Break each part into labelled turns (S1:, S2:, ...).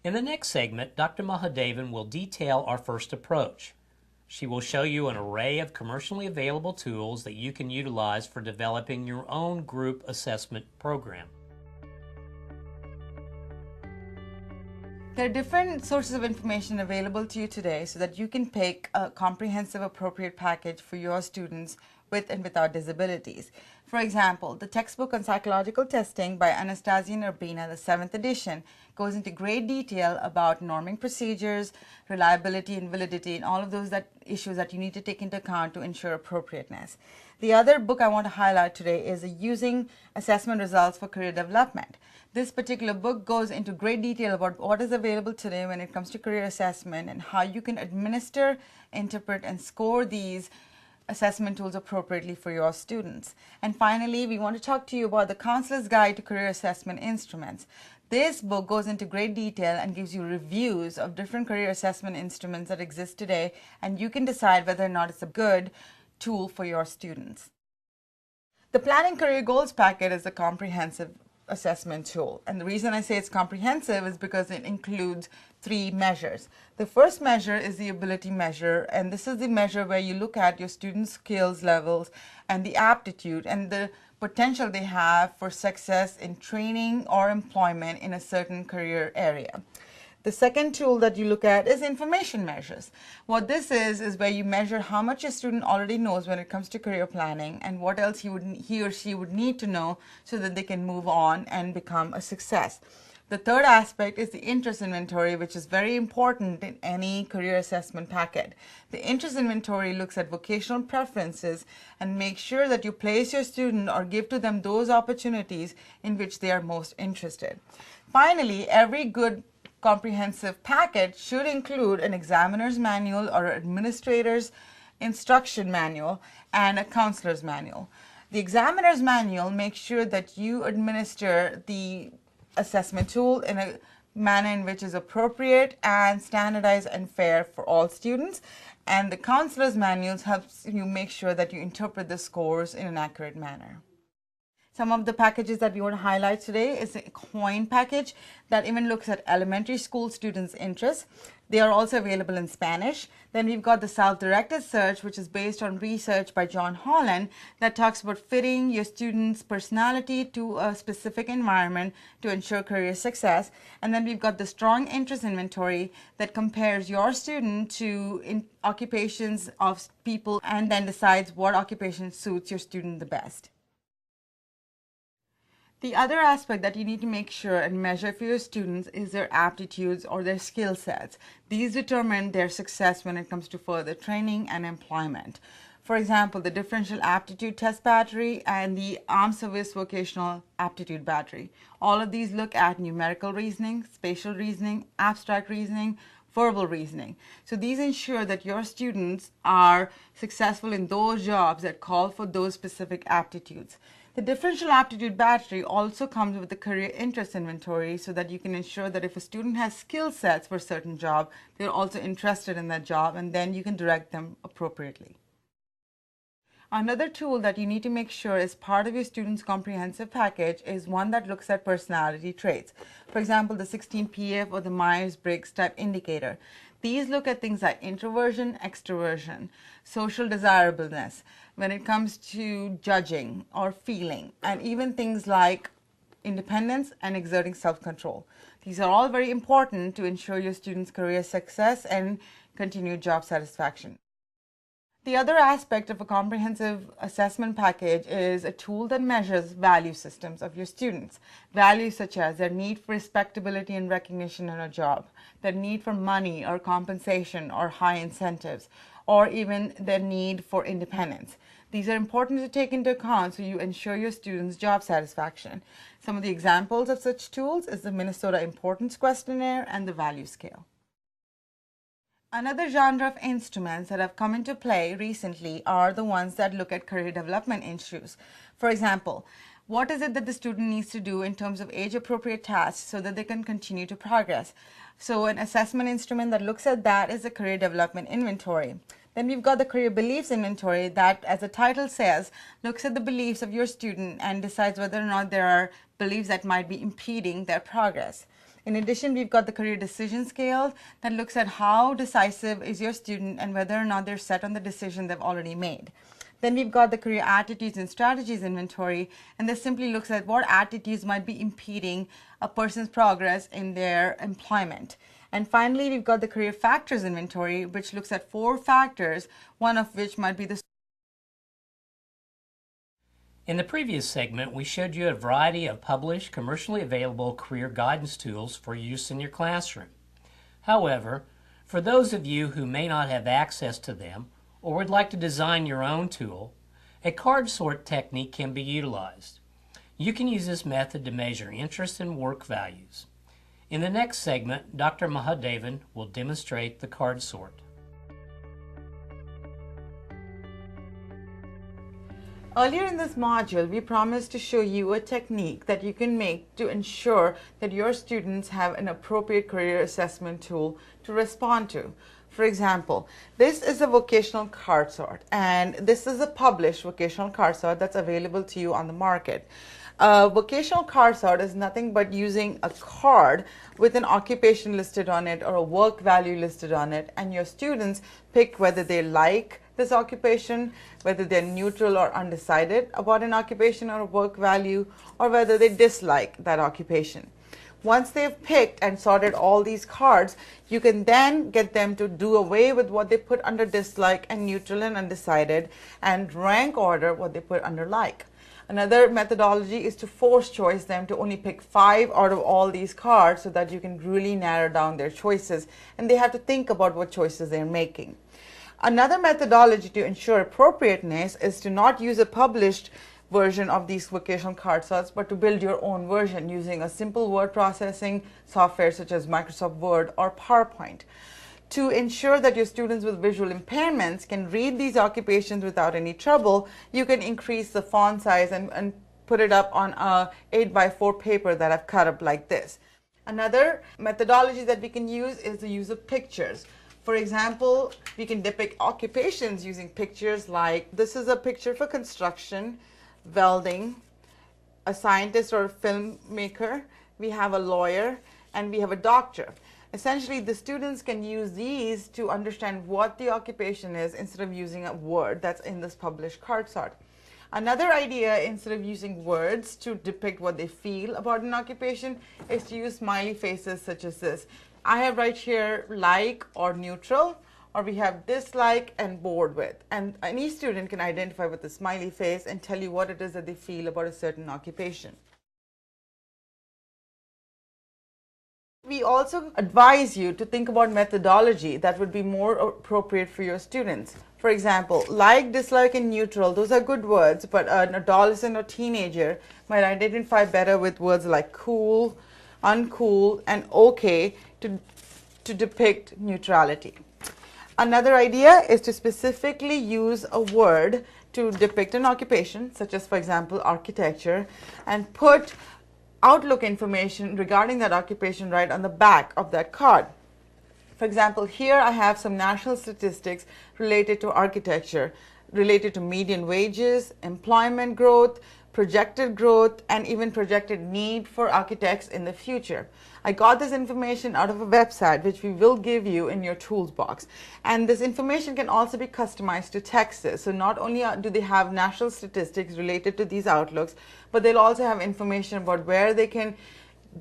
S1: In the next segment, Dr. Mahadevan will detail our first approach. She will show you an array of commercially available tools that you can utilize for developing your own group assessment program.
S2: There are different sources of information available to you today so that you can pick a comprehensive appropriate package for your students with and without disabilities. For example, the textbook on psychological testing by Anastasia and Urbina, the 7th edition, goes into great detail about norming procedures, reliability and validity, and all of those issues that you need to take into account to ensure appropriateness. The other book I want to highlight today is Using Assessment Results for Career Development. This particular book goes into great detail about what is available today when it comes to career assessment and how you can administer, interpret, and score these assessment tools appropriately for your students. And finally, we want to talk to you about the Counselor's Guide to Career Assessment Instruments. This book goes into great detail and gives you reviews of different career assessment instruments that exist today, and you can decide whether or not it's a good tool for your students. The Planning Career Goals Packet is a comprehensive assessment tool, and the reason I say it's comprehensive is because it includes 3 measures. The first measure is the ability measure, and this is the measure where you look at your students' skills levels and the aptitude and the potential they have for success in training or employment in a certain career area. The second tool that you look at is information measures. What this is where you measure how much your student already knows when it comes to career planning and what else he or she would need to know so that they can move on and become a success. The third aspect is the interest inventory, which is very important in any career assessment packet. The interest inventory looks at vocational preferences and makes sure that you place your student or give to them those opportunities in which they are most interested. Finally, every good comprehensive package should include an examiner's manual or administrator's instruction manual and a counselor's manual. The examiner's manual makes sure that you administer the assessment tool in a manner in which is appropriate and standardized and fair for all students, and the counselor's manuals helps you make sure that you interpret the scores in an accurate manner. Some of the packages that we want to highlight today is a COIN package that even looks at elementary school students' interests. They are also available in Spanish. Then we've got the self-directed search, which is based on research by John Holland that talks about fitting your student's personality to a specific environment to ensure career success. And then we've got the strong interest inventory that compares your student to occupations of people and then decides what occupation suits your student the best. The other aspect that you need to make sure and measure for your students is their aptitudes or their skill sets. These determine their success when it comes to further training and employment. For example, the Differential Aptitude Test Battery and the Armed Service Vocational Aptitude Battery. All of these look at numerical reasoning, spatial reasoning, abstract reasoning, verbal reasoning. So these ensure that your students are successful in those jobs that call for those specific aptitudes. The Differential Aptitude Battery also comes with the Career Interest Inventory so that you can ensure that if a student has skill sets for a certain job, they're also interested in that job, and then you can direct them appropriately. Another tool that you need to make sure is part of your student's comprehensive package is one that looks at personality traits. For example, the 16PF or the Myers-Briggs type indicator. These look at things like introversion, extroversion, social desirableness, when it comes to judging or feeling, and even things like independence and exerting self-control. These are all very important to ensure your students' career success and continued job satisfaction. The other aspect of a comprehensive assessment package is a tool that measures value systems of your students. Values such as their need for respectability and recognition in a job, their need for money or compensation or high incentives, or even their need for independence. These are important to take into account so you ensure your students' job satisfaction. Some of the examples of such tools is the Minnesota Importance Questionnaire and the Value Scale. Another genre of instruments that have come into play recently are the ones that look at career development issues. For example, what is it that the student needs to do in terms of age-appropriate tasks so that they can continue to progress? So an assessment instrument that looks at that is the Career Development Inventory. Then we've got the Career Beliefs Inventory that, as the title says, looks at the beliefs of your student and decides whether or not there are beliefs that might be impeding their progress. In addition, we've got the career decision scale that looks at how decisive is your student and whether or not they're set on the decision they've already made. Then we've got the career attitudes and strategies inventory, and this simply looks at what attitudes might be impeding a person's progress in their employment. And finally, we've got the career factors inventory, which looks at 4 factors, one of which might be the...
S1: In the previous segment, we showed you a variety of published, commercially available career guidance tools for use in your classroom. However, for those of you who may not have access to them or would like to design your own tool, a card sort technique can be utilized. You can use this method to measure interest and work values. In the next segment, Dr. Mahadevan will demonstrate the card sort.
S2: Earlier in this module, we promised to show you a technique that you can make to ensure that your students have an appropriate career assessment tool to respond to. For example, this is a vocational card sort, and this is a published vocational card sort that's available to you on the market. A vocational card sort is nothing but using a card with an occupation listed on it or a work value listed on it, and your students pick whether they like this occupation, whether they're neutral or undecided about an occupation or a work value, or whether they dislike that occupation. Once they've picked and sorted all these cards, you can then get them to do away with what they put under dislike and neutral and undecided, and rank order what they put under like. Another methodology is to force choice them to only pick 5 out of all these cards so that you can really narrow down their choices, and they have to think about what choices they're making. Another methodology to ensure appropriateness is to not use a published version of these vocational card sorts, but to build your own version using a simple word processing software such as Microsoft Word or PowerPoint. To ensure that your students with visual impairments can read these occupations without any trouble, you can increase the font size and put it up on a 8x4 paper that I've cut up like this. Another methodology that we can use is the use of pictures. For example, we can depict occupations using pictures like this is a picture for construction, welding, a scientist or a filmmaker, we have a lawyer, and we have a doctor. Essentially, the students can use these to understand what the occupation is instead of using a word that's in this published card sort. Another idea, instead of using words to depict what they feel about an occupation, is to use smiley faces such as this. I have right here like or neutral, or we have dislike and bored with. And any student can identify with the smiley face and tell you what it is that they feel about a certain occupation. We also advise you to think about methodology that would be more appropriate for your students. For example, like, dislike, and neutral, those are good words, but an adolescent or teenager might identify better with words like cool, uncool, and okay to depict neutrality. Another idea is to specifically use a word to depict an occupation, such as, for example, architecture, and put Outlook information regarding that occupation right on the back of that card. For example, here I have some national statistics related to architecture, related to median wages, employment growth, projected growth, and even projected need for architects in the future. I got this information out of a website which we will give you in your tools box. And this information can also be customized to Texas. So not only do they have national statistics related to these outlooks, but they'll also have information about where they can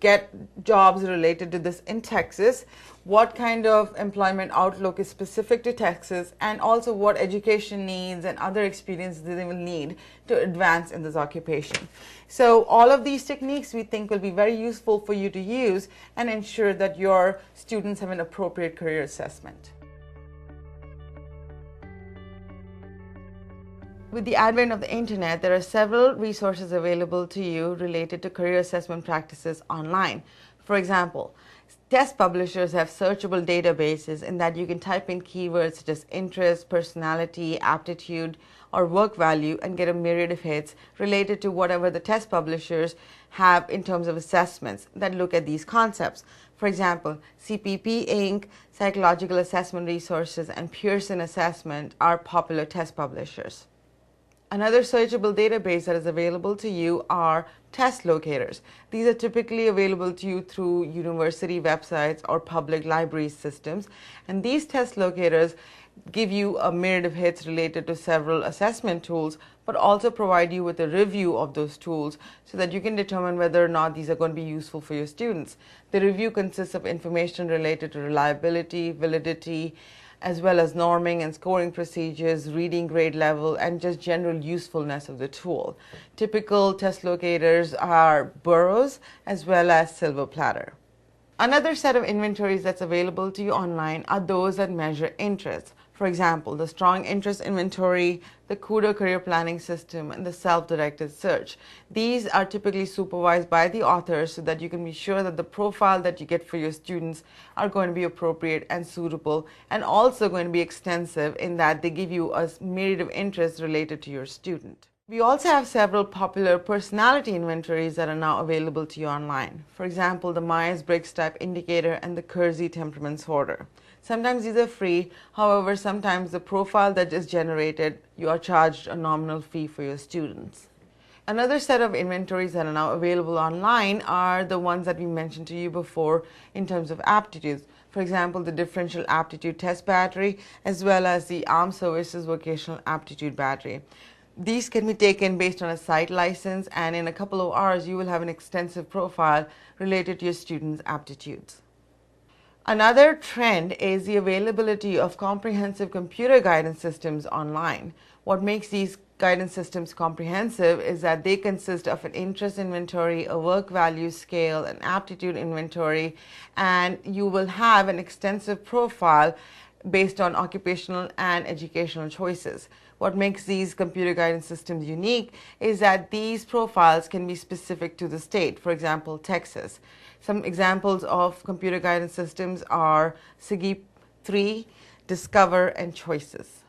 S2: get jobs related to this in Texas, what kind of employment outlook is specific to Texas, and also what education needs and other experiences they will need to advance in this occupation. So all of these techniques we think will be very useful for you to use and ensure that your students have an appropriate career assessment. With the advent of the internet, there are several resources available to you related to career assessment practices online. For example, test publishers have searchable databases in that you can type in keywords such as interest, personality, aptitude, or work value and get a myriad of hits related to whatever the test publishers have in terms of assessments that look at these concepts. For example, CPP Inc., Psychological Assessment Resources, and Pearson Assessment are popular test publishers. Another searchable database that is available to you are test locators. These are typically available to you through university websites or public library systems. And these test locators give you a myriad of hits related to several assessment tools, but also provide you with a review of those tools so that you can determine whether or not these are going to be useful for your students. The review consists of information related to reliability, validity, as well as norming and scoring procedures, reading grade level, and just general usefulness of the tool. Typical test locators are Burroughs as well as Silver Platter. Another set of inventories that's available to you online are those that measure interest. For example, the Strong Interest Inventory, the CUDA Career Planning System, and the Self-Directed Search. These are typically supervised by the authors so that you can be sure that the profile that you get for your students are going to be appropriate and suitable, and also going to be extensive in that they give you a myriad of interests related to your student. We also have several popular personality inventories that are now available to you online. For example, the Myers-Briggs Type Indicator and the Kersey Temperament Sorter. Sometimes these are free, however, sometimes the profile that is generated, you are charged a nominal fee for your students. Another set of inventories that are now available online are the ones that we mentioned to you before in terms of aptitudes. For example, the Differential Aptitude Test Battery, as well as the Armed Services Vocational Aptitude Battery. These can be taken based on a site license, and in a couple of hours you will have an extensive profile related to your students' aptitudes. Another trend is the availability of comprehensive computer guidance systems online. What makes these guidance systems comprehensive is that they consist of an interest inventory, a work value scale, an aptitude inventory, and you will have an extensive profile based on occupational and educational choices. What makes these computer guidance systems unique is that these profiles can be specific to the state, for example, Texas. Some examples of computer guidance systems are SIGI 3, Discover, and Choices.